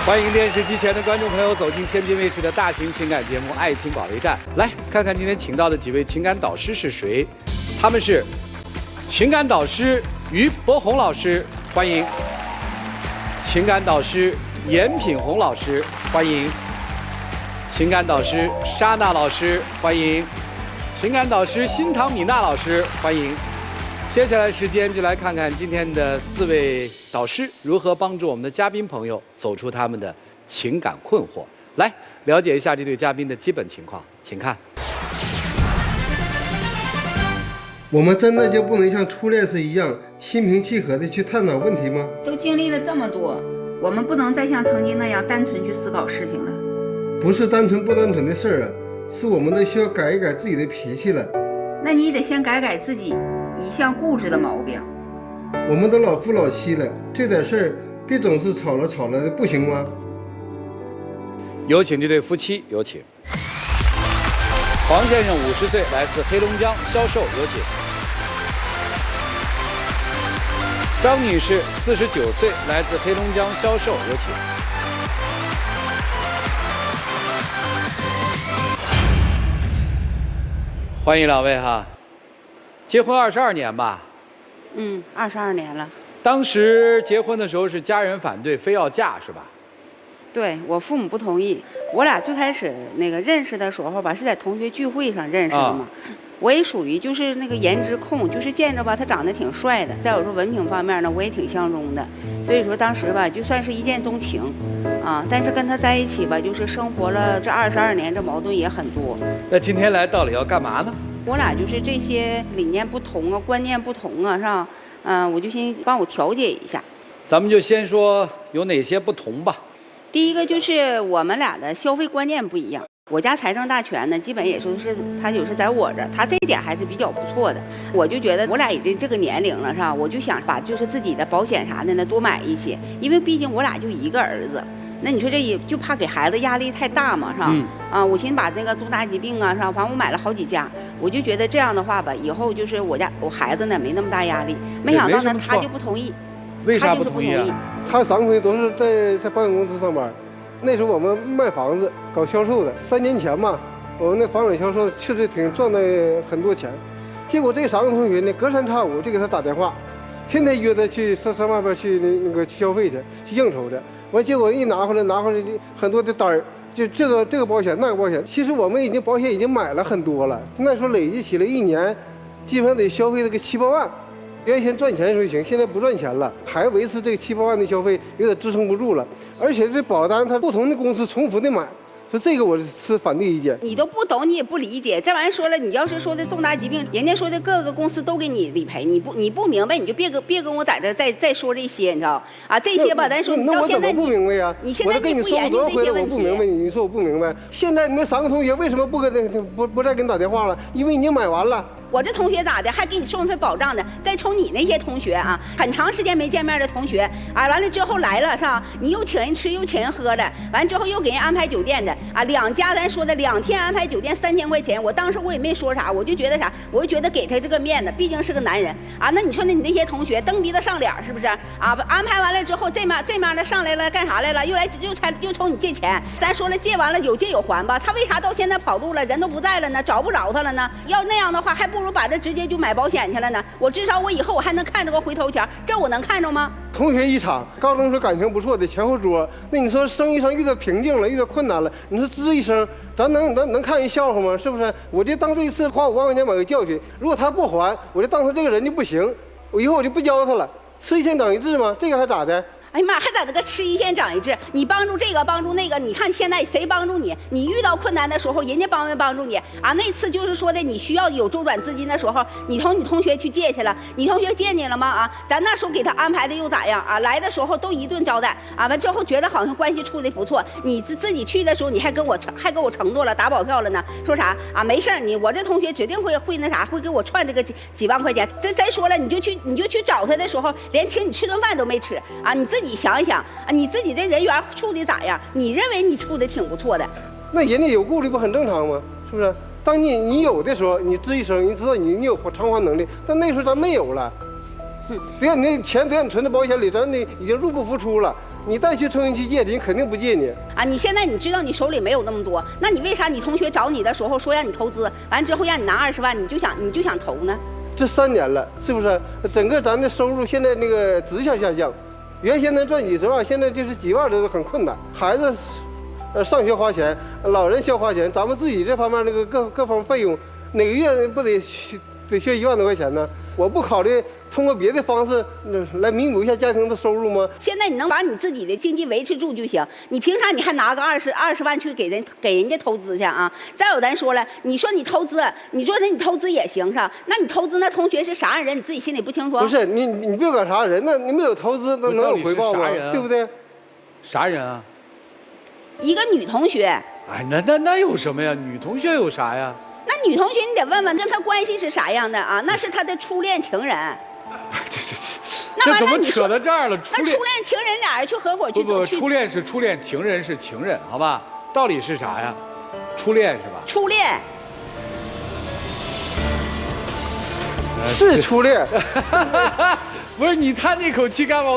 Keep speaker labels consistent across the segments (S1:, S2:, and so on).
S1: 欢迎电视机前的观众朋友走进天津卫视的大型情感节目《爱情保卫战》，来看看今天请到的几位情感导师是谁？他们是情感导师于博宏老师，欢迎；情感导师严品红老师，欢迎；情感导师莎娜老师，欢迎；情感导师辛唐米娜老师，欢迎。接下来时间就来看看今天的4位导师如何帮助我们的嘉宾朋友走出他们的情感困惑。来了解一下这对嘉宾的基本情况，请看。
S2: 我们真的就不能像初恋时一样心平气和的去探讨问题吗？
S3: 都经历了这么多，我们不能再像曾经那样单纯去思考事情了。
S2: 不是单纯不单纯的事儿啊，是我们都需要改一改自己的脾气了。
S3: 那你得先改改自己一向固执的毛病。
S2: 我们都老夫老妻了，这点事儿别总是吵了的，不行吗？
S1: 有请这对夫妻，有请。黄先生50岁，来自黑龙江，销售，有请。张女士49岁，来自黑龙江，销售，有请。欢迎两位哈。结婚22年吧
S3: ？22年了。
S1: 当时结婚的时候是家人反对，非要嫁是吧？
S3: 对，我父母不同意。我俩最开始那个认识的时候吧，是在同学聚会上认识的嘛。我也属于就是那个颜值控，就是见着吧他长得挺帅的，再有说文凭方面呢我也挺相中的，所以说当时吧就算是一见钟情啊。但是跟他在一起吧，就是生活了这22年，这矛盾也很多。
S1: 那今天来到底要干嘛呢？
S3: 我俩就是这些理念不同啊，观念不同啊，是吧？我就先帮我调解一下。
S1: 咱们就先说有哪些不同吧。
S3: 第一个就是我们俩的消费观念不一样。我家财政大权呢，基本也说是他就是在我这儿，他这一点还是比较不错的。我就觉得我俩已经这个年龄了，是吧？我就想把就是自己的保险啥的呢多买一些，因为毕竟我俩就一个儿子。那你说这也就怕给孩子压力太大嘛，是吧？我寻思把那个重大疾病啊，是吧？反正我买了好几家，我就觉得这样的话吧，以后就是我孩子呢没那么大压力。没想到呢，他就不同意。
S1: 为啥不同意啊？
S2: 他3回都是在保险公司上班，那时候我们卖房子搞销售的，3年前嘛，我们那房产销售确实挺赚的很多钱。结果这3个同学呢，隔三差五就给他打电话，天天约他去上外边去那个消费去应酬去。完，结果一拿回来很多的单儿，就这个保险那个保险。其实我们保险已经买了很多了，那时候累计起来1年，基本上得消费这个7、8万。原先赚钱的时候行，现在不赚钱了，还维持这个7、8万的消费，有点支撑不住了。而且这保单它不同的公司重复的买。说这个我是反对意见，
S3: 你都不懂，你也不理解。这玩意儿说了，你要是说的重大疾病，人家说的各个公司都给你理赔，你不明白，你就别跟我在这再说这些，你知道啊？这些吧，咱说你到现在
S2: 不明白呀？
S3: 你现在你不研究这些问题，
S2: 我不明白，你说我不明白。现在你那3个同学为什么不再给你打电话了？因为已经买完了。
S3: 我这同学咋的，还给你收费保障的？再瞅你那些同学啊，很长时间没见面的同学啊，完了之后来了是吧？你又请人吃又请人喝的，完之后又给人安排酒店的啊，2家咱说的2天安排酒店3000块钱，我当时我也没说啥，我就觉得啥，我就觉得给他这个面子，毕竟是个男人啊。那你说你那些同学蹬鼻子上脸是不是啊？安排完了之后，这面的上来了干啥来了？又瞅你借钱，咱说了借完了有借有还吧，他为啥到现在跑路了，人都不在了呢？找不着他了呢？要那样的话，还不如把这直接就买保险去了呢。我至少我以后我还能看着个回头钱，这我能看着吗？
S2: 同学一场，高中时候感情不错的前后桌，那你说生意上遇到瓶颈了，遇到困难了，你说吱一声，咱能看人笑话吗？是不是？我就当这一次花5万块钱买个教训，如果他不还，我就当他这个人就不行，我以后我就不教他了。吃一堑长一智吗？这个还咋的？
S3: 哎呀妈，还在这个吃一堑长一智，你帮助这个帮助那个，你看现在谁帮助你？你遇到困难的时候，人家帮没帮助你啊？那次就是说的，你需要有周转资金的时候，你同你同学去借去了，你同学借你了吗？啊，咱那时候给他安排的又咋样啊？来的时候都一顿招待啊，完之后觉得好像关系处的不错，你自己去的时候你还跟我承诺了打保票了呢，说啥啊？没事儿，我这同学指定会那啥，会给我串这个几万块钱。再说了，你就去找他的时候，连请你吃顿饭都没吃啊？你自己想一想啊，你自己这人缘处的咋样？你认为你处的挺不错的，
S2: 那人家有顾虑不很正常吗？是不是？当你有的时候，你吱一声，你知道你有偿还能力，但那时候咱没有了。对呀，你那钱都让你存在保险里，咱已经入不敷出了。你再去抽烟区借，人肯定不借你。
S3: 啊，你现在你知道你手里没有那么多，那你为啥你同学找你的时候说让你投资，完之后让你拿20万，你就想投呢？
S2: 这3年了，是不是？整个咱的收入现在那个直线下降，原先能赚几十万，现在就是几万都很困难。孩子，上学花钱，老人需要花钱，咱们自己这方面那个各方费用，哪个月不得缺1万多块钱呢？我不考虑通过别的方式来弥补一下家庭的收入吗？
S3: 现在你能把你自己的经济维持住就行，你凭啥你还拿个20万去给人家投资去啊？再有咱说了，你说你投资，你说你投资也行是吧？那你投资那同学是啥样人，你自己心里不清楚？
S2: 不是你别管啥人，那你没有投资，那能有回报吗？对不对？
S1: 啥人啊？
S3: 一个女同学。
S1: 哎，那有什么呀？女同学有啥呀？
S3: 那女同学你得问问跟她关系是啥样的啊？那是她的初恋情人。
S1: 这怎么扯到这儿了？
S3: 那初恋情人俩人去合伙去
S1: 不，初恋是初恋，情人是情人，好吧？道理是啥呀？初恋是吧？
S3: 初恋
S2: 是初恋。
S1: 不是你叹那口气干嘛？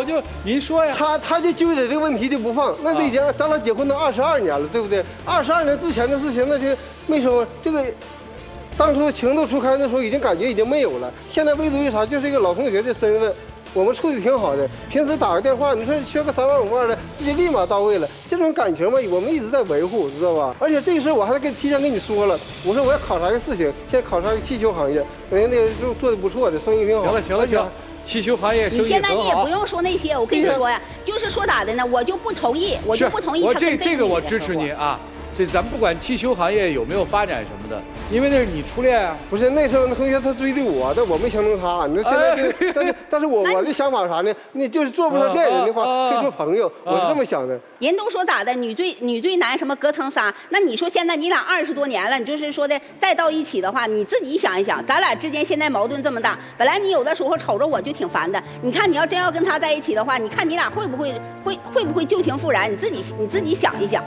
S1: 您说呀。
S2: 他就揪着这个问题就不放，那都已经咱俩结婚都22年了，对不对？22年之前的事情那就没说这个。当初情窦初开的时候，已经感觉已经没有了。现在唯独于啥，就是一个老同学的身份，我们处的挺好的。平时打个电话，你说缺个3万5万的，这就立马到位了。这种感情嘛，我们一直在维护，知道吧？而且这个事我还提前跟你说了，我说我要考察一个事情，现在考察一个气球行业，人家那个做的不错的，生意挺好。
S1: 行了，气球行业生意很好。
S3: 你现在你也不用说那些，我跟你说呀，就是说咋的呢？我就不同意，我
S1: 这个我支持你啊。这咱不管汽修行业有没有发展什么的，因为那是你初恋啊。
S2: 不是那时候那同学他追的我，但我没相中他。你说现在就，但是我的想法啥呢？你就是做不上恋人的话，可以做朋友，我是这么想的。
S3: 人都说咋的，女追男什么隔层纱？那你说现在你俩20多年了，你就是说的再到一起的话，你自己想一想，咱俩之间现在矛盾这么大，本来你有的时候瞅着我就挺烦的，你看你要真要跟他在一起的话，你看你俩会不会旧情复燃？你自己想一想。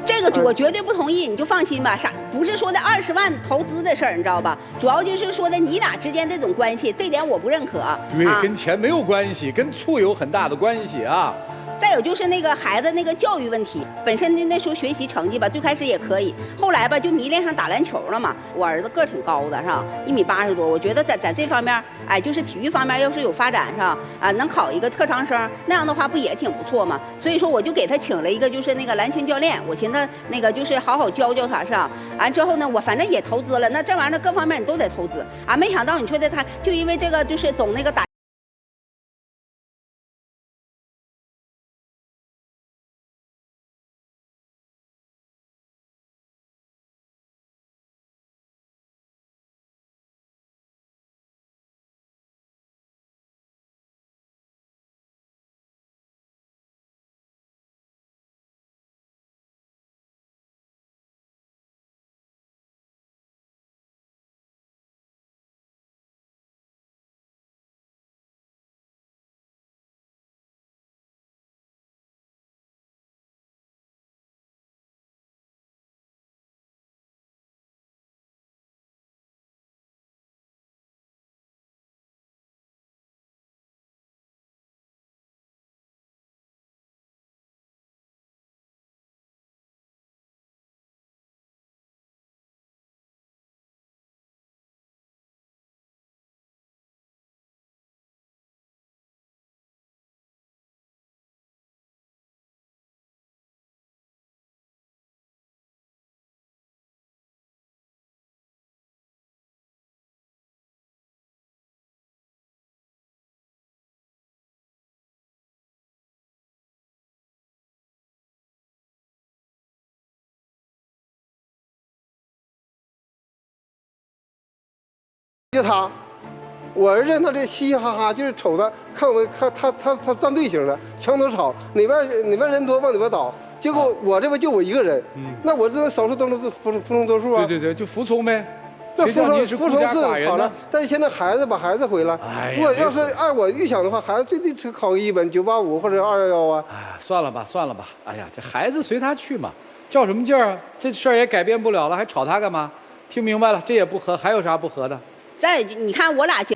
S3: 这个我绝对不同意，你就放心吧。不是说的20万投资的事儿，你知道吧？主要就是说的你俩之间这种关系，这点我不认可。
S1: 对，跟钱没有关系，跟醋有很大的关系啊。
S3: 再有就是那个孩子那个教育问题，本身那时候学习成绩吧，最开始也可以，后来吧就迷恋上打篮球了嘛。我儿子个儿挺高的，是吧？1.80米多。我觉得在这方面，哎，就是体育方面要是有发展，是吧？啊，能考一个特长生，那样的话不也挺不错嘛？所以说我就给他请了一个就是那个篮球教练，我寻思那个就是好好教教他，是吧？完之后呢，我反正也投资了，那这玩意儿各方面你都得投资啊。没想到你说的他就因为这个就是总那个打。
S2: 就他，我儿子那这嘻嘻哈哈，就是瞅他看他站队形了，墙头草，哪边人多往哪边倒。结果我这边就我一个人，那我这少数都是服从多数啊。
S1: 对，就服从呗。
S2: 那服从是好了，但是现在把孩子毁了。如果要是按我预想的话，孩子最低只考个一本985或者211啊。
S1: 哎呀，算了吧。哎呀，这孩子随他去嘛，较什么劲儿啊？这事儿也改变不了了，还吵他干嘛？听明白了，这也不合，还有啥不合的？
S3: 再你看我俩结。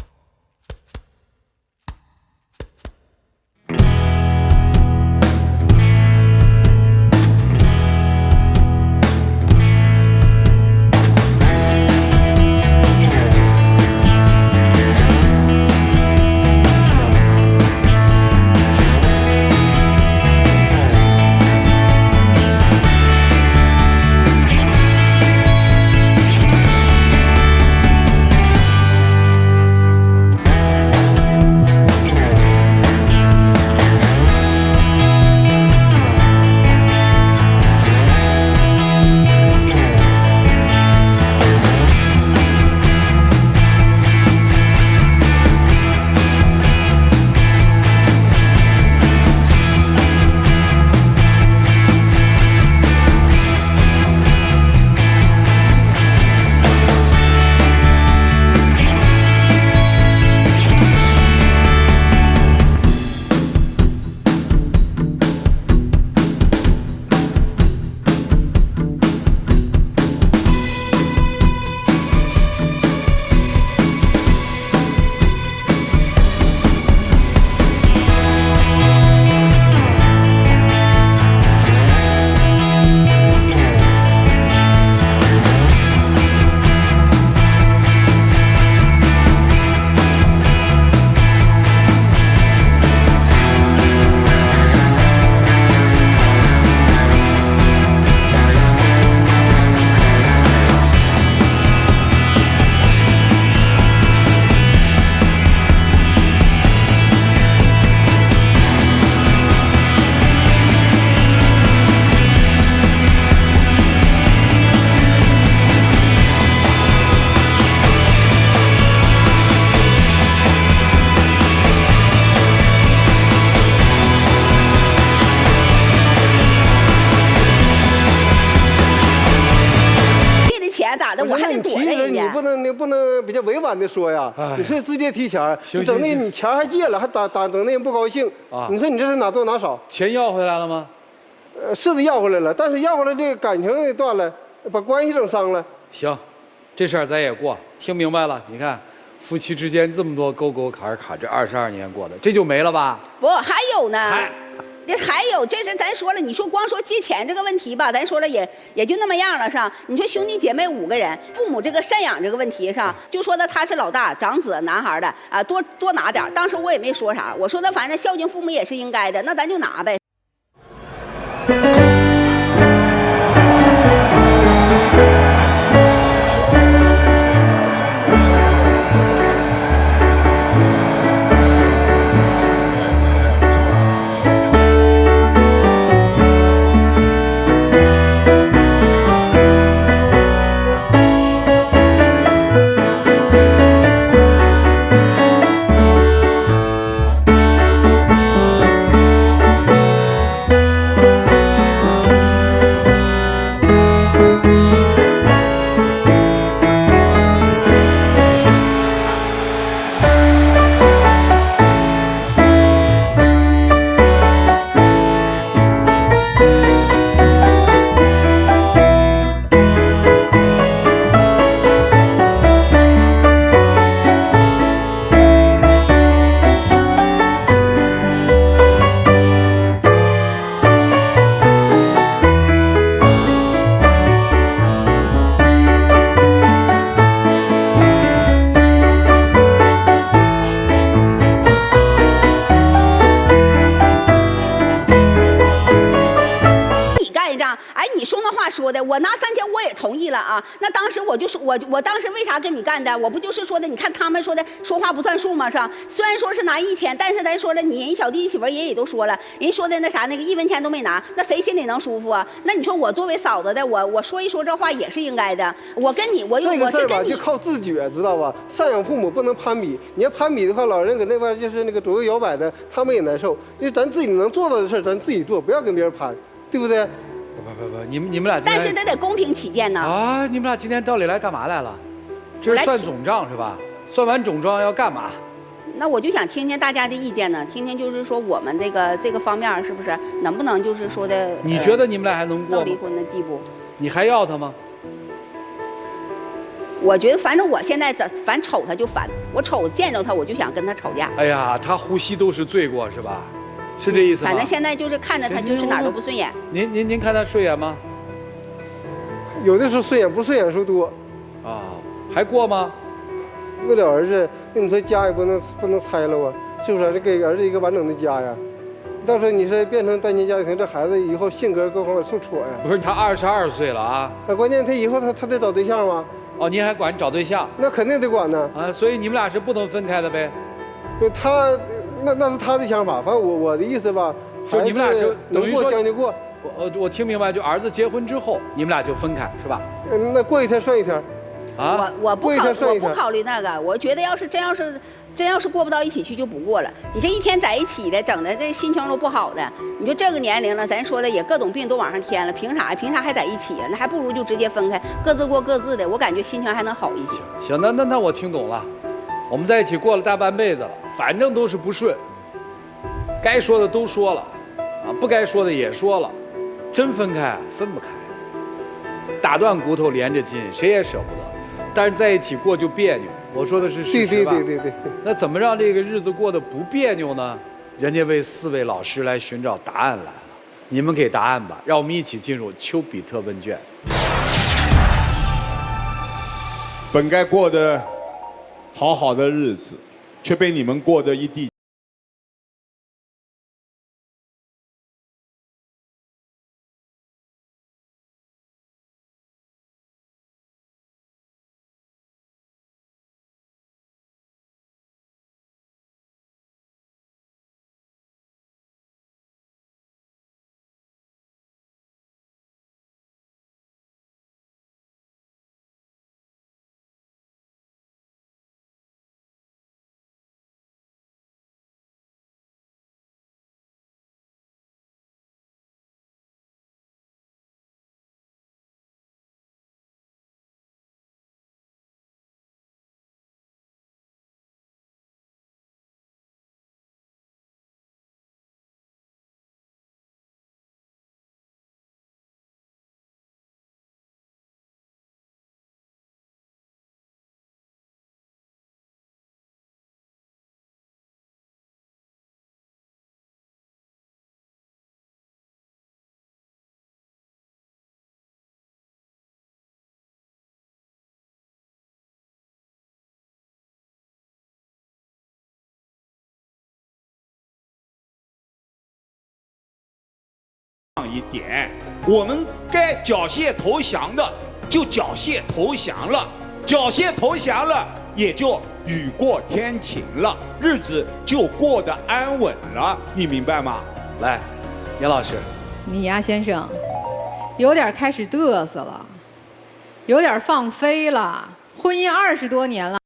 S2: 不能比较委婉的说呀。你说直接提钱，你整那你钱还借了，还整那人不高兴啊。你说你这是拿多拿少？
S1: 钱要回来了吗？
S2: 是的要回来了，但是要回来这个感情也断了，把关系整伤了。
S1: 行，这事儿咱也过，听明白了？你看，夫妻之间这么多沟沟坎坎，这22年过的，这就没了吧？
S3: 不，还有呢。这还有，这是咱说了，你说光说借钱这个问题吧，咱说了也就那么样了，是吧？你说兄弟姐妹5个人，父母这个赡养这个问题，是吧？就说的他是老大，长子男孩的啊，多拿点。当时我也没说啥，我说的反正孝敬父母也是应该的，那咱就拿呗。你说那话说的，我拿3000我也同意了啊。那当时我就说，我当时为啥跟你干的？我不就是说的，你看他们说的说话不算数吗？是吧？虽然说是拿1000，但是咱说了，人小弟媳妇爷也都说了，人说的那啥，那个1分钱都没拿，那谁心里能舒服啊？那你说我作为嫂子的，我说一说这话也是应该的。我跟你，我是跟你
S2: 就靠自觉，知道吧？赡养父母不能攀比，你要攀比的话，老人搁那边就是那个左右摇摆的，他们也难受。就咱自己能做到的事咱自己做，不要跟别人攀，对不对？
S1: 不，你们俩
S3: 但是得公平起见呢。
S1: 啊，你们俩今天到底来干嘛来了？这是算总账是吧？算完总账要干嘛？
S3: 那我就想听听大家的意见呢，听听就是说我们这个方面是不是能不能就是说的？
S1: 你觉得你们俩还能过吗？
S3: 到离婚的地步？
S1: 你还要他吗？
S3: 我觉得反正我现在反瞅他就烦，我见着他我就想跟他吵架。
S1: 哎呀，他呼吸都是罪过是吧？是这意思吗？
S3: 反正现在就是看着他就是哪儿都不顺眼。
S1: 您看他顺眼吗？
S2: 有的时候顺眼，不顺眼的时候多。
S1: 啊，还过吗？
S2: 为了儿子，那你说家也不能拆了啊，是不是？这给儿子一个完整的家呀。到时候你说变成单亲家庭，这孩子以后性格各方面受挫呀。
S1: 不是，他22岁了啊。
S2: 那关键他以后他得找对象吗？
S1: 哦，您还管找对象？
S2: 那肯定得管呢。
S1: 啊，所以你们俩是不能分开的呗？
S2: 就他。那是他的想法，反正我的意思吧，
S1: 就你们俩是
S2: 能过将就过。
S1: 我听明白，就儿子结婚之后，你们俩就分开是吧？
S2: 那过一天算一天。
S1: 啊，
S3: 我不考虑那个，我觉得真要是过不到一起去就不过了。你这一天在一起的，整的这心情都不好的。你说这个年龄了，咱说了也各种病都往上添了，凭啥呀？凭啥还在一起呀？那还不如就直接分开，各自过各自的。我感觉心情还能好一些。
S1: 行，那我听懂了。我们在一起过了大半辈子了，反正都是不顺，该说的都说了，啊，不该说的也说了，真分开分不开，打断骨头连着筋，谁也舍不得。但是在一起过就别扭，我说的是事实吧？
S2: 对。
S1: 那怎么让这个日子过得不别扭呢？人家为4位老师来寻找答案来了，你们给答案吧，让我们一起进入丘比特问卷。
S4: 本该过得好好的日子，却被你们过得一地一点。我们该缴械投降的就缴械投降了，缴械投降了也就雨过天晴了，日子就过得安稳了，你明白吗？
S1: 来，严老师，
S5: 你呀，先生，有点开始嘚瑟了，有点放飞了。婚姻20多年了。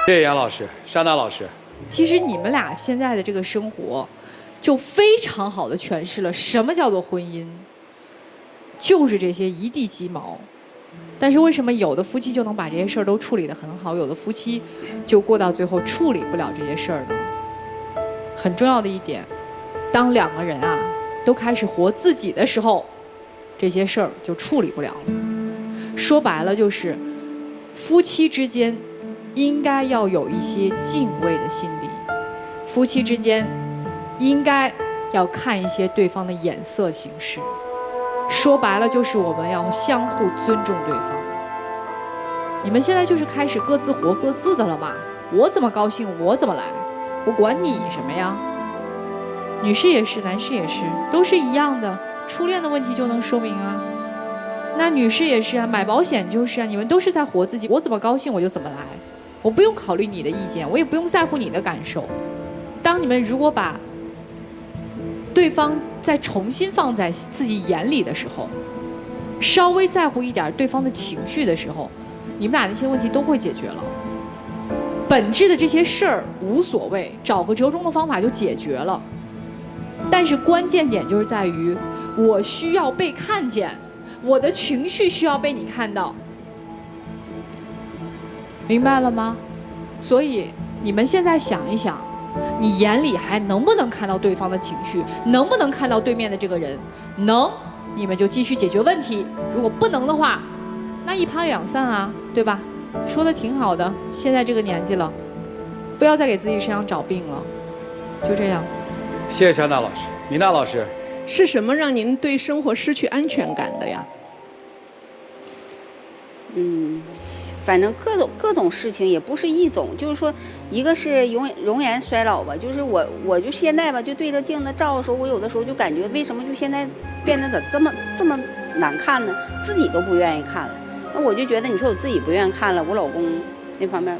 S1: 谢谢杨老师，莎娜老师。
S6: 其实你们俩现在的这个生活，就非常好的诠释了什么叫做婚姻，就是这些一地鸡毛。但是为什么有的夫妻就能把这些事儿都处理得很好，有的夫妻就过到最后处理不了这些事儿呢？很重要的一点，当两个人啊都开始活自己的时候，这些事儿就处理不了了。说白了就是，夫妻之间应该要有一些敬畏的心理，夫妻之间应该要看一些对方的眼色行事。说白了就是我们要相互尊重对方。你们现在就是开始各自活各自的了嘛，我怎么高兴我怎么来，我管你什么呀？女士也是，男士也是，都是一样的，初恋的问题就能说明啊。那女士也是啊，买保险就是啊，你们都是在活自己，我怎么高兴我就怎么来，我不用考虑你的意见，我也不用在乎你的感受。当你们如果把对方再重新放在自己眼里的时候，稍微在乎一点对方的情绪的时候，你们俩那些问题都会解决了。本质的这些事儿无所谓，找个折中的方法就解决了。但是关键点就是在于，我需要被看见，我的情绪需要被你看到，明白了吗？所以你们现在想一想，你眼里还能不能看到对方的情绪，能不能看到对面的这个人？能，你们就继续解决问题；如果不能的话，那一拍两散啊，对吧？说的挺好的，现在这个年纪了，不要再给自己身上找病了，就这样。
S1: 谢谢莎娜老师，米娜老师。
S7: 是什么让您对生活失去安全感的呀？
S3: 反正各种事情也不是一种，就是说，一个是容颜衰老吧，就是我就现在吧，就对着镜子照的时候，我有的时候就感觉为什么就现在变得这么难看呢？自己都不愿意看了。那我就觉得，你说我自己不愿意看了，我老公那方面，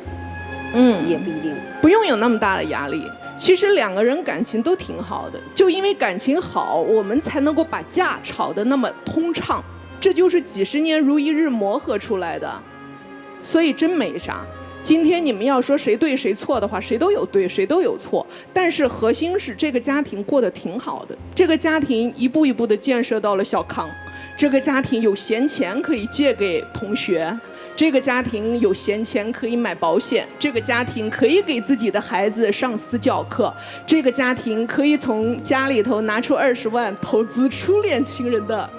S3: 也不一定。
S7: 不用有那么大的压力。其实两个人感情都挺好的，就因为感情好，我们才能够把架吵得那么通畅，这就是几十年如一日磨合出来的。所以真没啥，今天你们要说谁对谁错的话，谁都有对，谁都有错。但是核心是这个家庭过得挺好的，这个家庭一步一步的建设到了小康，这个家庭有闲钱可以借给同学，这个家庭有闲钱可以买保险，这个家庭可以给自己的孩子上私教课，这个家庭可以从家里头拿出20万投资初恋情人的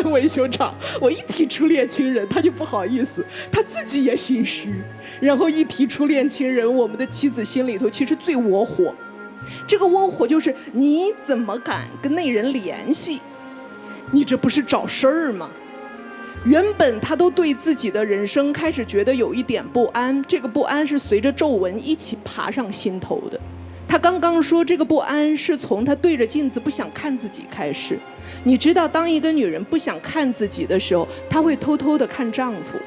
S7: 维修厂。我一提初恋情人，他就不好意思，他自己也心虚。然后一提初恋情人，我们的妻子心里头其实最窝火。这个窝火就是你怎么敢跟那人联系？你这不是找事儿吗？原本他都对自己的人生开始觉得有一点不安，这个不安是随着皱纹一起爬上心头的。他刚刚说这个不安是从他对着镜子不想看自己开始。你知道，当一个女人不想看自己的时候，她会偷偷的看丈夫，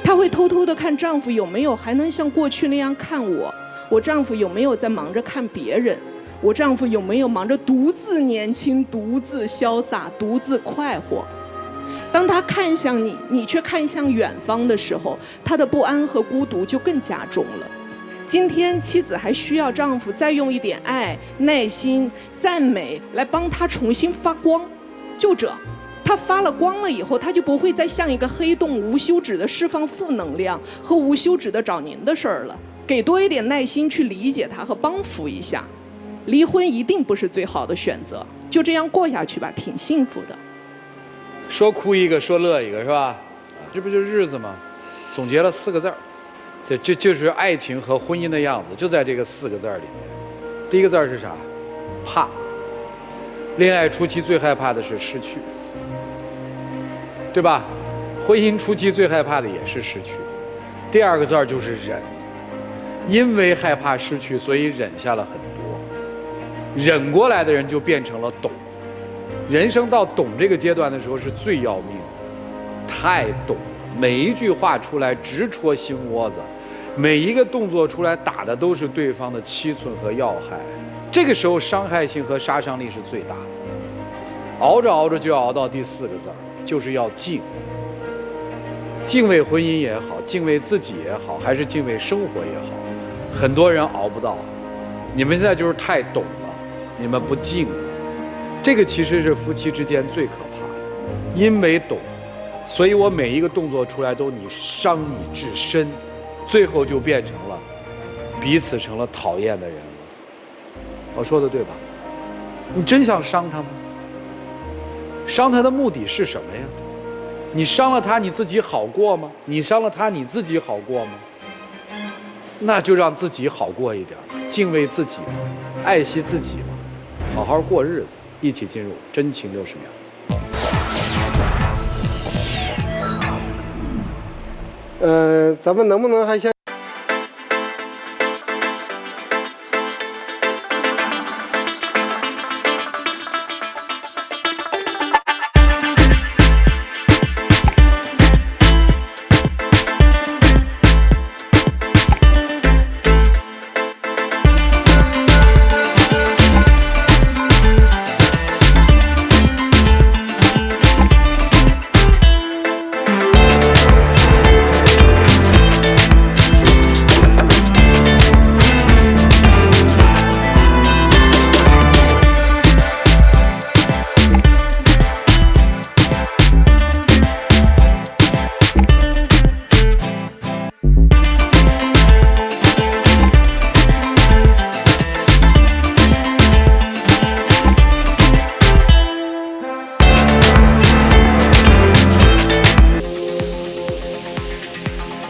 S7: 她会偷偷的看丈夫有没有还能像过去那样看我，我丈夫有没有在忙着看别人，我丈夫有没有忙着独自年轻、独自潇洒、独自快活。当他看向你，你却看向远方的时候，他的不安和孤独就更加重了。今天妻子还需要丈夫再用一点爱、耐心、赞美来帮她重新发光。就这，她发了光了以后，她就不会再像一个黑洞，无休止的释放负能量和无休止的找您的事儿了。给多一点耐心去理解她和帮扶一下。离婚一定不是最好的选择，就这样过下去吧，挺幸福的。
S1: 说哭一个，说乐一个，是吧？这不就是日子吗？总结了4个字儿，这就是爱情和婚姻的样子，就在这个4个字儿里面。第一个字儿是啥？怕。恋爱初期最害怕的是失去，对吧？婚姻初期最害怕的也是失去。第2个字儿就是忍，因为害怕失去，所以忍下了很多。忍过来的人就变成了懂。人生到懂这个阶段的时候是最要命的，太懂，每一句话出来直戳心窝子，每一个动作出来打的都是对方的七寸和要害，这个时候伤害性和杀伤力是最大的。熬着熬着就要熬到第4个字儿，就是要敬。敬畏婚姻也好，敬畏自己也好，还是敬畏生活也好，很多人熬不到。你们现在就是太懂了，你们不敬了。这个其实是夫妻之间最可怕的，因为懂，所以我每一个动作出来都你伤你至深，最后就变成了彼此成了讨厌的人了。我说的对吧？你真想伤他吗？伤他的目的是什么呀？你伤了他，你自己好过吗？你伤了他，你自己好过吗？那就让自己好过一点，敬畏自己嘛，爱惜自己嘛，好好过日子。一起进入真情60秒。
S2: 咱们能不能还像？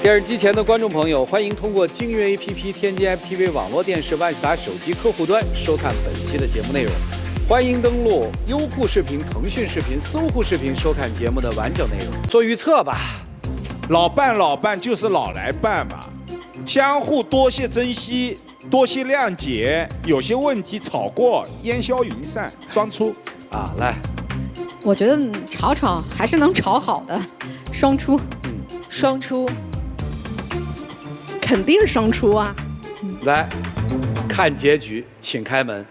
S1: 电视机前的观众朋友，欢迎通过京悦 APP 添加 IPTV 网络电视万事达手机客户端收看本期的节目内容。欢迎登录优酷视频、腾讯视频、搜狐视频收看节目的完整内容。做预测吧，
S4: 老伴就是老来伴嘛，相互多些珍惜，多些谅解，有些问题吵过烟消云散，双出
S1: 啊，来，
S5: 我觉得吵吵还是能吵好的，双出，
S6: 双出。
S7: 肯定双出啊！
S1: 来看结局，请开门。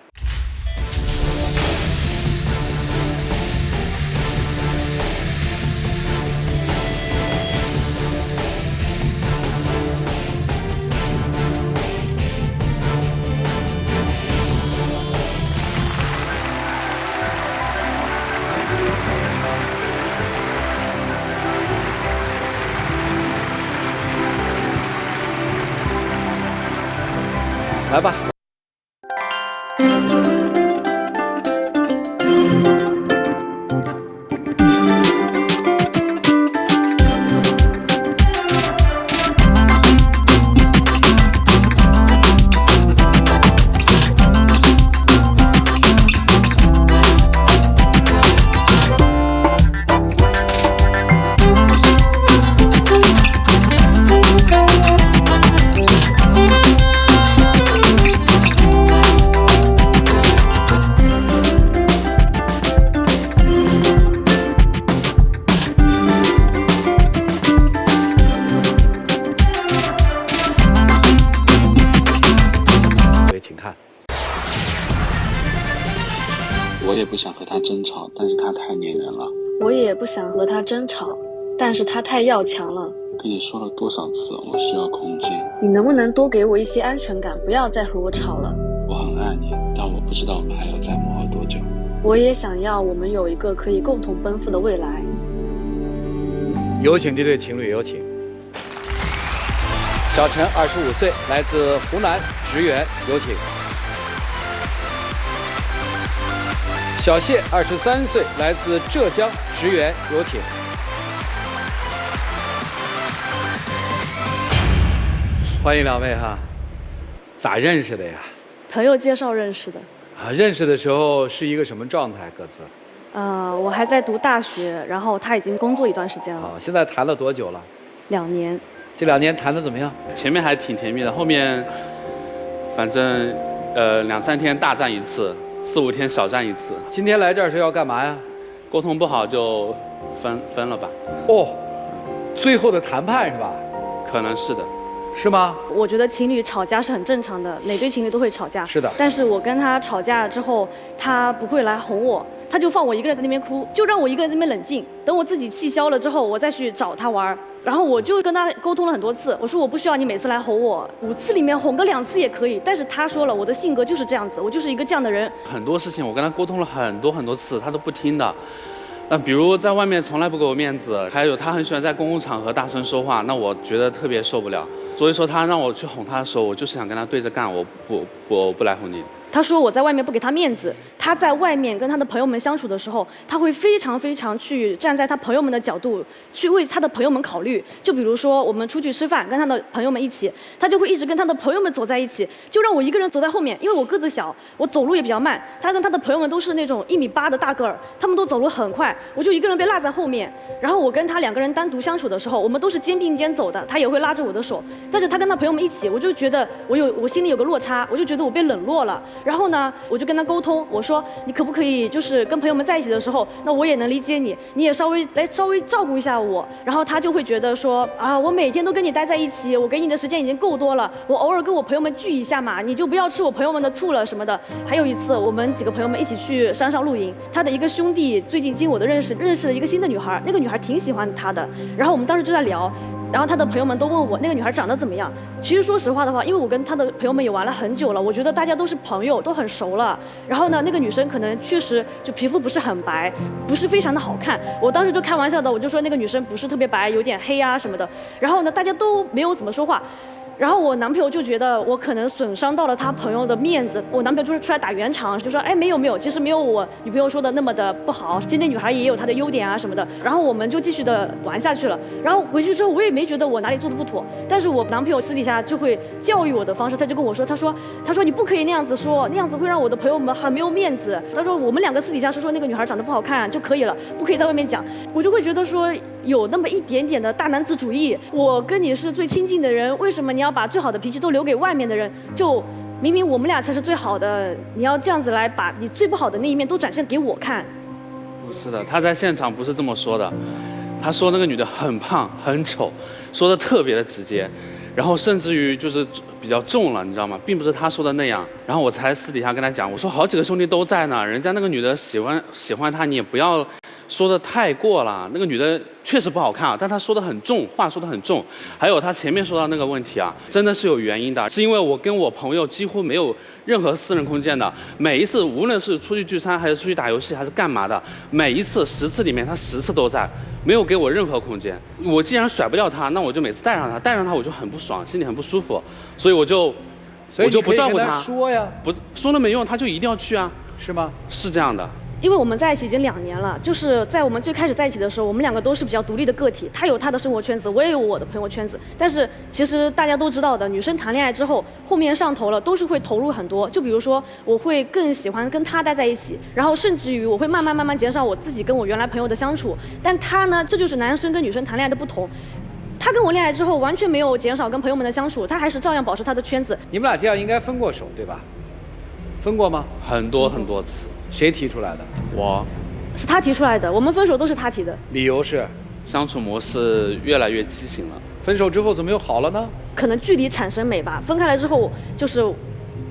S1: 来吧。请看。
S8: 我也不想和他争吵，但是他太粘人了。
S9: 我也不想和他争吵，但是他太要强了。
S8: 跟你说了多少次，我需要空间。
S9: 你能不能多给我一些安全感，不要再和我吵了。
S8: 我很爱你，但我不知道我们还要再磨合多久。
S9: 我也想要我们有一个可以共同奔赴的未来。
S1: 有请这对情侣，有请。小陈25岁，来自湖南职员，有请。小谢23岁，来自浙江职员，有请。欢迎两位哈，咋认识的呀？
S9: 朋友介绍认识的。
S1: 啊，认识的时候是一个什么状态？各自？
S9: 我还在读大学，然后他已经工作一段时间了。
S1: 啊，现在谈了多久了
S9: ？2年。
S1: 这2年谈的怎么样？
S10: 前面还挺甜蜜的，后面反正2、3天大战一次，4、5天小战一次。
S1: 今天来这儿是要干嘛呀？
S10: 沟通不好就分了吧。
S1: 哦，最后的谈判是吧？
S10: 可能是的。
S1: 是吗？
S9: 我觉得情侣吵架是很正常的，哪对情侣都会吵架。
S1: 是的。
S9: 但是我跟他吵架之后，他不会来哄我，他就放我一个人在那边哭，就让我一个人在那边冷静。等我自己气消了之后，我再去找他玩。然后我就跟他沟通了很多次，我说我不需要你每次来哄我，5次里面哄个2次也可以。但是他说了，我的性格就是这样子，我就是一个这样的人。
S10: 很多事情我跟他沟通了很多次，他都不听的。那比如在外面从来不给我面子，还有他很喜欢在公共场合大声说话，那我觉得特别受不了。所以说他让我去哄他的时候，我就是想跟他对着干，我不来哄你。
S9: 他说我在外面不给他面子，他在外面跟他的朋友们相处的时候，他会非常去站在他朋友们的角度去为他的朋友们考虑。就比如说我们出去吃饭，跟他的朋友们一起，他就会一直跟他的朋友们走在一起，就让我一个人走在后面，因为我个子小，我走路也比较慢。他跟他的朋友们都是那种1.8米的大个儿，他们都走路很快，我就一个人被落在后面。然后我跟他2个人单独相处的时候，我们都是肩并肩走的，他也会拉着我的手。但是他跟他朋友们一起，我就觉得我心里有个落差，我就觉得我被冷落了。然后呢，我就跟他沟通，我说你可不可以就是跟朋友们在一起的时候，那我也能理解你，你也稍微照顾一下我。然后他就会觉得说啊，我每天都跟你待在一起，我给你的时间已经够多了，我偶尔跟我朋友们聚一下嘛，你就不要吃我朋友们的醋了什么的。还有一次，我们几个朋友们一起去山上露营，他的一个兄弟最近经我的认识了一个新的女孩，那个女孩挺喜欢他的，然后我们当时就在聊。然后他的朋友们都问我那个女孩长得怎么样。其实说实话的话，因为我跟他的朋友们也玩了很久了，我觉得大家都是朋友，都很熟了。然后呢，那个女生可能确实就皮肤不是很白，不是非常的好看。我当时就开玩笑的，我就说那个女生不是特别白，有点黑啊什么的。然后呢，大家都没有怎么说话。然后我男朋友就觉得我可能损伤到了他朋友的面子，我男朋友就是出来打圆场，就说哎没有，其实没有我女朋友说的那么的不好，其实那女孩也有她的优点啊什么的。然后我们就继续的玩下去了。然后回去之后我也没觉得我哪里做的不妥，但是我男朋友私底下就会教育我的方式，他就跟我说，他说你不可以那样子说，那样子会让我的朋友们很没有面子。他说我们2个私底下说那个女孩长得不好看就可以了，不可以在外面讲。我就会觉得说有那么一点点的大男子主义，我跟你是最亲近的人，为什么你要把最好的脾气都留给外面的人？就明明我们俩才是最好的，你要这样子来把你最不好的那一面都展现给我看。
S10: 不是的，他在现场不是这么说的，他说那个女的很胖很丑，说的特别的直接，然后甚至于就是比较重了，你知道吗？并不是他说的那样。然后我才私底下跟他讲，我说好几个兄弟都在呢，人家那个女的喜欢他，你也不要说的太过了。那个女的确实不好看啊，但她说的很重，话说的很重。还有她前面说到那个问题啊，真的是有原因的，是因为我跟我朋友几乎没有任何私人空间的。每一次无论是出去聚餐还是出去打游戏还是干嘛的，每一次10次里面她10次都在，没有给我任何空间。我既然甩不掉她，那我就每次带上她我就很不爽，心里很不舒服，所以我就
S1: 所以
S10: 我就不照顾
S1: 你可以跟他说呀，
S10: 不说了没用，他就一定要去啊，
S1: 是吗？
S10: 是这样的。
S9: 因为我们在一起已经2年了，就是在我们最开始在一起的时候，我们2个都是比较独立的个体，他有他的生活圈子，我也有我的朋友圈子。但是其实大家都知道的，女生谈恋爱之后，后面上头了都是会投入很多。就比如说，我会更喜欢跟他待在一起，然后甚至于我会慢慢减少我自己跟我原来朋友的相处。但他呢，这就是男生跟女生谈恋爱的不同。他跟我恋爱之后，完全没有减少跟朋友们的相处，他还是照样保持他的圈子。
S1: 你们俩这样应该分过手对吧？分过吗？
S10: 很多次。
S1: 谁提出来的？
S10: 我。
S9: 是他提出来的，我们分手都是他提的。
S1: 理由是
S10: 相处模式越来越畸形了。
S1: 分手之后怎么又好了呢？
S9: 可能距离产生美吧，分开了之后，就是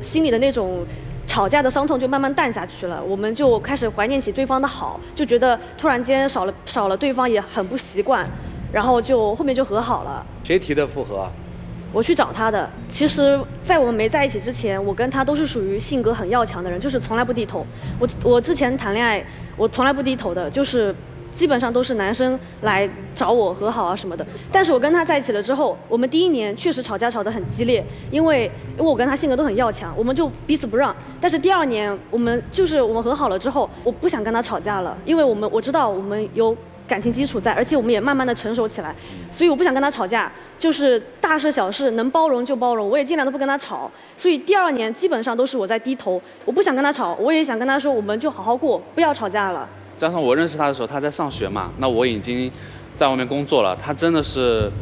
S9: 心里的那种吵架的伤痛就慢慢淡下去了，我们就开始怀念起对方的好，就觉得突然间少了对方也很不习惯，然后后面就和好了。
S1: 谁提的复合？
S9: 我去找他的。其实，在我们没在一起之前，我跟他都是属于性格很要强的人，就是从来不低头。我之前谈恋爱，我从来不低头的，就是基本上都是男生来找我和好啊什么的。但是我跟他在一起了之后，我们第1年确实吵架吵得很激烈，因为我跟他性格都很要强，我们就彼此不让。但是第2年我们和好了之后，我不想跟他吵架了，因为我知道我们有感情基础在，而且我们也慢慢的成熟起来，所以我不想跟他吵架，就是大事小事能包容就包容，我也尽量都不跟他吵。所以第2年基本上都是我在低头，我不想跟他吵，我也想跟他说，我们就好好过，不要吵架了。
S10: 加上我认识他的时候，他在上学嘛，那我已经在外面工作了，他真的是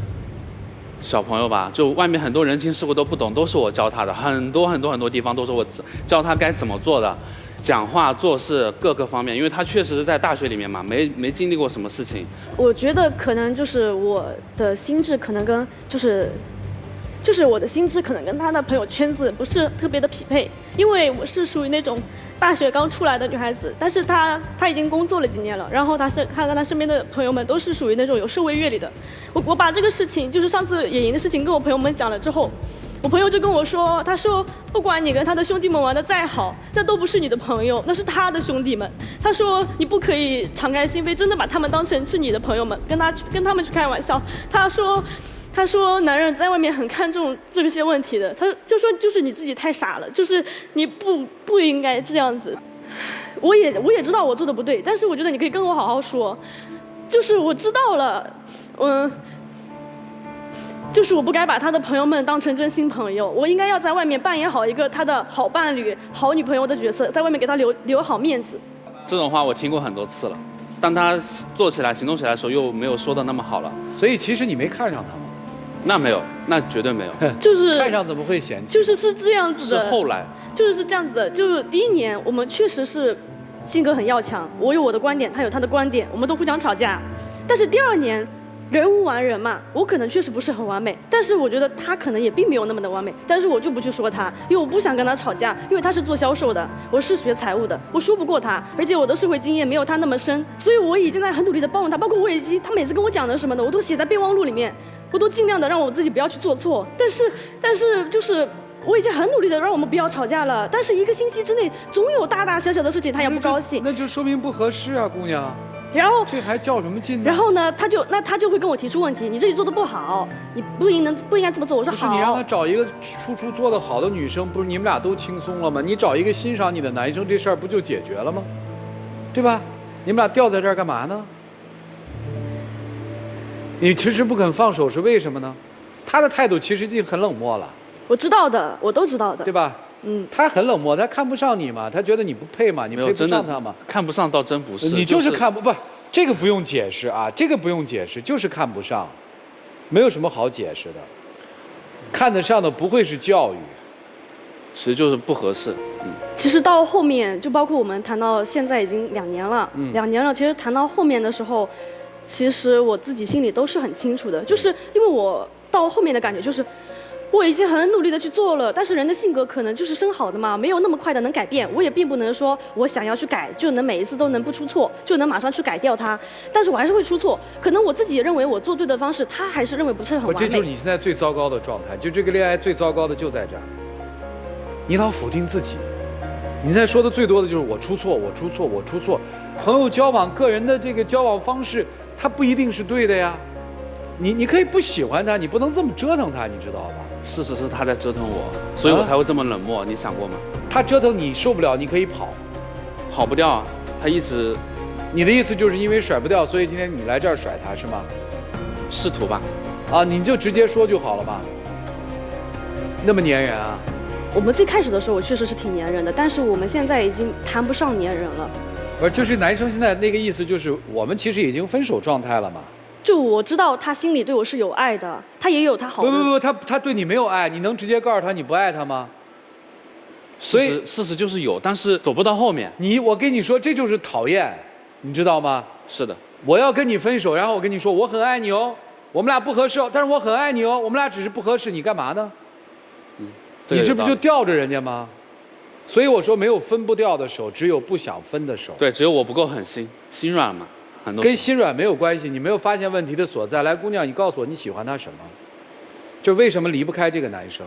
S10: 小朋友吧，就外面很多人情世故都不懂，都是我教他的，很多地方都是我教他该怎么做的。讲话做事各个方面，因为他确实是在大学里面嘛，没经历过什么事情。
S9: 我觉得可能就是我的心智可能跟就是我的心智可能跟他的朋友圈子不是特别的匹配，因为我是属于那种大学刚出来的女孩子，但是他已经工作了几年了，然后他跟他身边的朋友们都是属于那种有社会阅历的。我把这个事情，就是上次野营的事情跟我朋友们讲了之后，我朋友就跟我说，他说不管你跟他的兄弟们玩得再好，那都不是你的朋友，那是他的兄弟们。他说你不可以敞开心扉，真的把他们当成是你的朋友们，跟他们去开玩笑。他说男人在外面很看重这些问题的，他就说就是你自己太傻了，就是你不应该这样子。我也知道我做的不对，但是我觉得你可以跟我好好说，就是我知道了，就是我不该把他的朋友们当成真心朋友，我应该要在外面扮演好一个他的好伴侣、好女朋友的角色，在外面给他留好面子。
S10: 这种话我听过很多次了，当他做起来、行动起来的时候，又没有说的那么好了。
S1: 所以其实你没看上他吗？
S10: 那没有，那绝对没有。
S9: 就是
S1: 看上怎么会嫌弃？
S9: 是这样子的。
S10: 是后来。
S9: 就是这样子的，就是第1年我们确实是性格很要强，我有我的观点，他有他的观点，我们都互相吵架。但是第2年。人无完人嘛，我可能确实不是很完美，但是我觉得他可能也并没有那么的完美，但是我就不去说他，因为我不想跟他吵架，因为他是做销售的，我是学财务的，我说不过他，而且我的社会经验没有他那么深，所以我已经在很努力的包容他，包括我已经他每次跟我讲的什么的，我都写在备忘录里面，我都尽量的让我自己不要去做错，但是就是我已经很努力的让我们不要吵架了，但是1个星期之内总有大大小小的事情他也不高兴，
S1: 那就说明不合适啊，姑娘。
S9: 然后
S1: 这还较什么劲呢？
S9: 然后呢，他就会跟我提出问题，你这里做的不好，你不应该这么做。我说好。
S1: 不是你让他找一个处做得好的女生，不是你们俩都轻松了吗？你找一个欣赏你的男生，这事儿不就解决了吗？对吧？你们俩吊在这儿干嘛呢？你迟迟不肯放手是为什么呢？他的态度其实已经很冷漠了。
S9: 我知道的，我都知道的，
S1: 对吧？他很冷漠，他看不上你嘛，他觉得你不配嘛，你配不上他嘛。
S10: 看不上倒真不是，
S1: 你就是看不这个不用解释啊，这个不用解释，就是看不上，没有什么好解释的。看得上的不会是教育，
S10: 其实就是不合适。
S9: 其实到后面，就包括我们谈到现在已经2年了，2年了。其实谈到后面的时候，其实我自己心里都是很清楚的，就是因为我到后面的感觉就是。我已经很努力的去做了，但是人的性格可能就是生好的嘛，没有那么快的能改变。我也并不能说我想要去改就能每一次都能不出错，就能马上去改掉它。但是我还是会出错，可能我自己也认为我做对的方式，他还是认为不是很完美。
S1: 这就是你现在最糟糕的状态，就这个恋爱最糟糕的就在这儿。你老否定自己，你现在说的最多的就是我出错，我出错，我出错。朋友交往，个人的这个交往方式，它不一定是对的呀。你可以不喜欢他，你不能这么折腾他，你知道吧？
S10: 事实是他在折腾我，所以我才会这么冷漠。你想过吗？
S1: 他折腾你受不了，你可以跑，
S10: 跑不掉啊，他一直。
S1: 你的意思就是因为甩不掉，所以今天你来这儿甩他是吗？
S10: 试图吧。
S1: 啊，你就直接说就好了嘛。那么粘人啊？
S9: 我们最开始的时候，我确实是挺粘人的，但是我们现在已经谈不上粘人了。
S1: 不是，就是男生现在那个意思，就是我们其实已经分手状态了嘛。
S9: 就我知道他心里对我是有爱的，他也有他好的。
S1: 不，他对你没有爱，你能直接告诉他你不爱他吗？所以
S10: 事实就是有，但是走不到后面。
S1: 我跟你说，这就是讨厌，你知道吗？
S10: 是的。
S1: 我要跟你分手，然后我跟你说我很爱你哦，我们俩不合适哦，但是我很爱你哦，我们俩只是不合适，你干嘛呢？你这不就吊着人家吗？所以我说没有分不掉的手，只有不想分的手。
S10: 对，只有我不够狠心，心软嘛。很多
S1: 跟心软没有关系，你没有发现问题的所在。来，姑娘，你告诉我你喜欢他什么？就为什么离不开这个男生？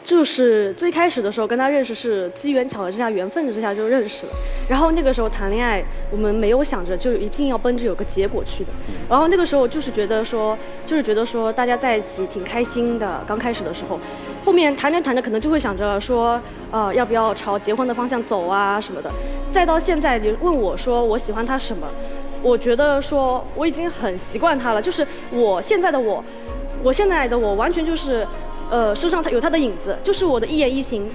S9: 就是最开始的时候跟他认识是机缘巧合之下、缘分之下就认识了，然后那个时候谈恋爱，我们没有想着就一定要奔着有个结果去的，然后那个时候就是觉得说大家在一起挺开心的，刚开始的时候，后面谈着谈着可能就会想着说，要不要朝结婚的方向走啊什么的，再到现在你问我说我喜欢他什么，我觉得说我已经很习惯他了，就是我现在的我完全就是。身上有他的影子，就是我的一言一行，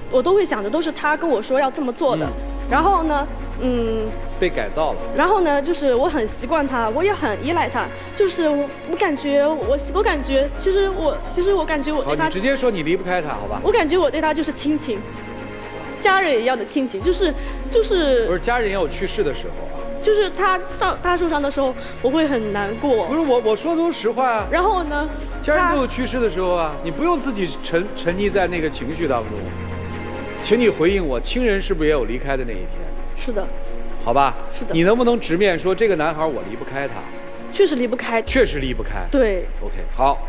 S9: 我都会想着都是他跟我说要这么做的。然后呢，
S1: 被改造了。
S9: 然后呢，就是我很习惯他，我也很依赖他。就是我感觉其实我感觉我对他。
S1: 好，你直接说你离不开他，好吧？
S9: 我感觉我对他就是亲情，家人一样的亲情，就是。
S1: 不是家人也有去世的时候。
S9: 就是他受伤的时候，我会很难过。
S1: 不是我说的都是实话啊。
S9: 然后呢，
S1: 家人都有去世的时候啊，你不用自己沉溺在那个情绪当中。请你回应我，亲人是不是也有离开的那一天？
S9: 是的。
S1: 好吧。
S9: 是的。
S1: 你能不能直面说这个男孩我离不开他？
S9: 确实离不开。
S1: 确实离不开。
S9: 对。
S1: OK， 好，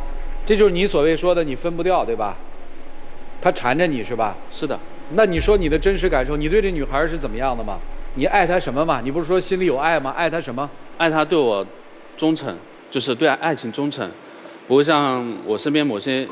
S1: 这就是你所谓说的你分不掉，对吧？他缠着你是吧？
S10: 是的。
S1: 那你说你的真实感受，你对这女孩是怎么样的吗？你爱她什么嘛？你不是说心里有爱吗？爱她什么？
S10: 爱她对我忠诚，就是对爱情忠诚，不会像我身边某些。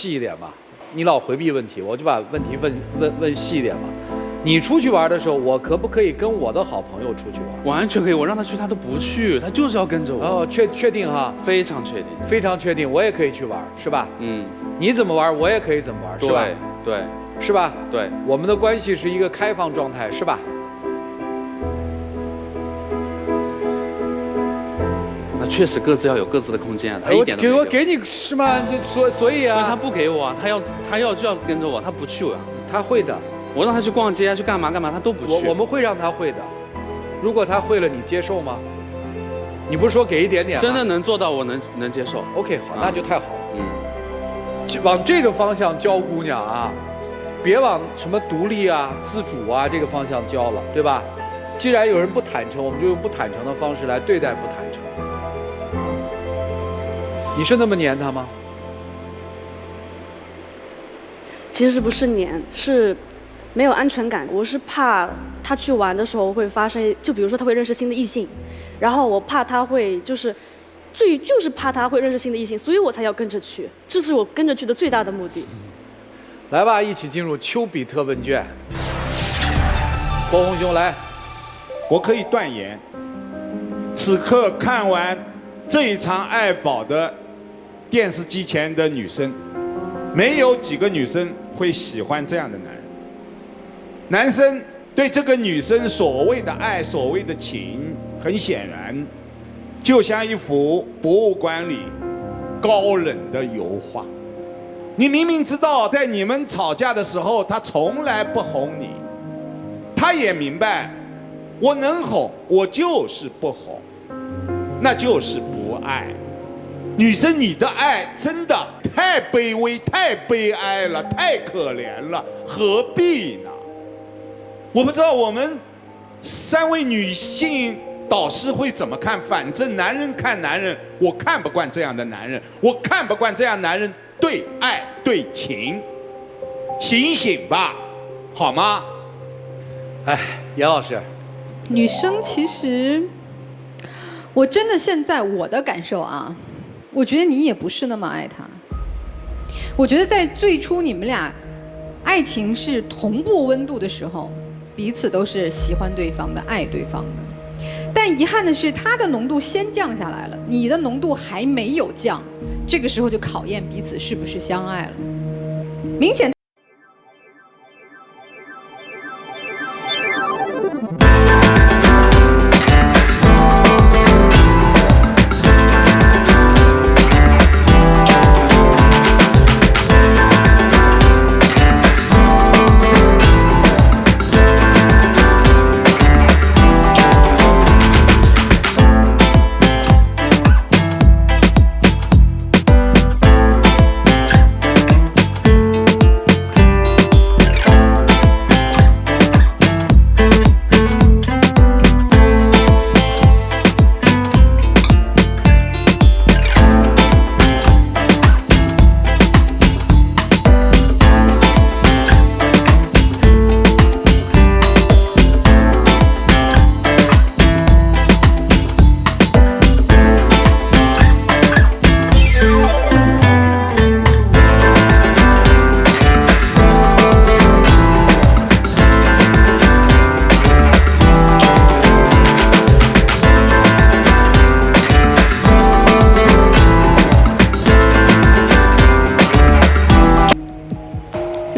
S1: 细一点吧。你老回避问题，我就把问题问细一点吧。你出去玩的时候，我可不可以跟我的好朋友出去玩？
S10: 完全可以，我让他去他都不去，他就是要跟着我。
S1: 哦，确定哈？
S10: 非常确定，
S1: 非常确定，我也可以去玩，是吧？
S10: 嗯，
S1: 你怎么玩，我也可以怎么玩，是吧？
S10: 对，
S1: 是吧？
S10: 对，
S1: 我们的关系是一个开放状态，是吧？
S10: 那确实各自要有各自的空间，他一点都没有。
S1: 我给你是吗？所以啊，
S10: 他不给我啊，他要就要跟着我，他不去啊。
S1: 他会的。
S10: 我让他去逛街，去干嘛，他都不去。
S1: 我们会让他会的。如果他会了，你接受吗？你不是说给一点点吗？
S10: 真的能做到，我能接受。
S1: OK， 好，那就太好了。往这个方向教姑娘啊，别往什么独立啊、自主啊这个方向教了，对吧？既然有人不坦诚，我们就用不坦诚的方式来对待不坦诚。你是那么黏他吗？
S9: 其实不是黏，是没有安全感。我是怕他去玩的时候会发生，就比如说他会认识新的异性，然后我怕他会就是怕他会认识新的异性，所以我才要跟着去，这是我跟着去的最大的目的。
S1: 来吧，一起进入丘比特问卷。郭红兄来，
S4: 我可以断言，此刻看完这一场爱宝的电视机前的女生，没有几个女生会喜欢这样的男人。男生对这个女生所谓的爱、所谓的情，很显然，就像一幅博物馆里高冷的油画。你明明知道，在你们吵架的时候，他从来不哄你，他也明白，我能哄，我就是不哄，那就是不爱。女生，你的爱真的太卑微、太悲哀了，太可怜了，何必呢？我不知道我们3位女性导师会怎么看，反正男人看男人，我看不惯这样的男人，我看不惯这样男人对爱对情，醒醒吧，好吗？
S1: 哎，严老师，
S5: 女生其实，我真的现在我的感受啊，我觉得你也不是那么爱他。我觉得在最初你们俩爱情是同步温度的时候，彼此都是喜欢对方的、爱对方的。但遗憾的是，他的浓度先降下来了，你的浓度还没有降，这个时候就考验彼此是不是相爱了。明显。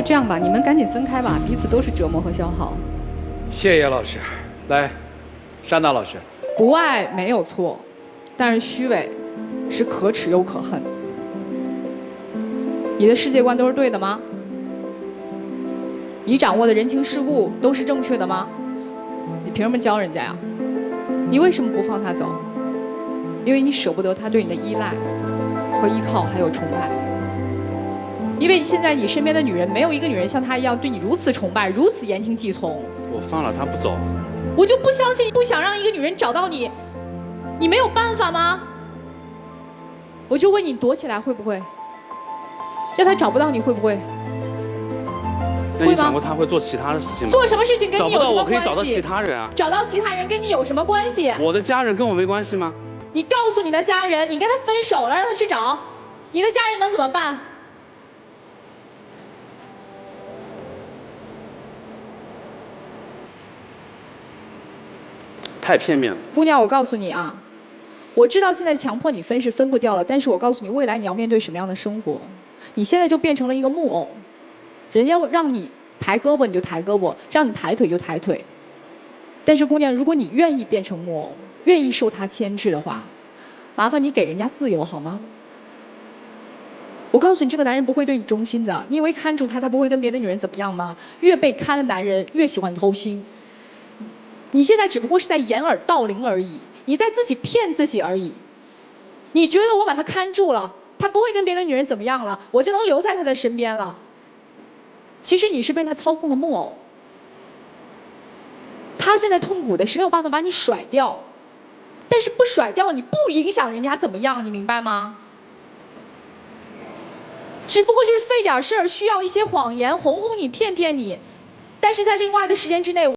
S5: 这样吧，你们赶紧分开吧，彼此都是折磨和消耗。
S1: 谢谢严老师，来，珊娜老师。
S6: 不爱没有错，但是虚伪是可耻又可恨。你的世界观都是对的吗？你掌握的人情世故都是正确的吗？你凭什么教人家呀？你为什么不放他走？因为你舍不得他对你的依赖和依靠，还有崇拜。因为现在你身边的女人，没有一个女人像她一样对你如此崇拜，如此言听计从。
S10: 我放了他不走，
S6: 我就不相信，不想让一个女人找到你，你没有办法吗？我就问你，躲起来会不会？让她找不到你会不会？
S10: 那你想过他会做其他的事情吗？
S6: 做什么事情跟你有什么关系？
S10: 找不到我可以找到其他人啊。
S6: 找到其他人跟你有什么关系？
S10: 我的家人跟我没关系吗？
S6: 你告诉你的家人，你跟他分手了，让他去找，你的家人能怎么办？
S10: 太片面了。
S6: 姑娘，我告诉你啊，我知道现在强迫你分是分不掉了，但是我告诉你，未来你要面对什么样的生活？你现在就变成了一个木偶，人家让你抬胳膊你就抬胳膊，让你抬腿就抬腿。但是姑娘，如果你愿意变成木偶，愿意受他牵制的话，麻烦你给人家自由好吗？我告诉你，这个男人不会对你忠心的。你以为看住他，他不会跟别的女人怎么样吗？越被看的男人越喜欢偷腥。你现在只不过是在掩耳盗铃而已，你在自己骗自己而已。你觉得我把他看住了，他不会跟别的女人怎么样了，我就能留在他的身边了。其实你是被他操控的木偶。他现在痛苦的是没有办法把你甩掉，但是不甩掉你不影响人家怎么样，你明白吗？只不过就是费点事儿，需要一些谎言哄哄你、骗骗你，但是在另外的时间之内，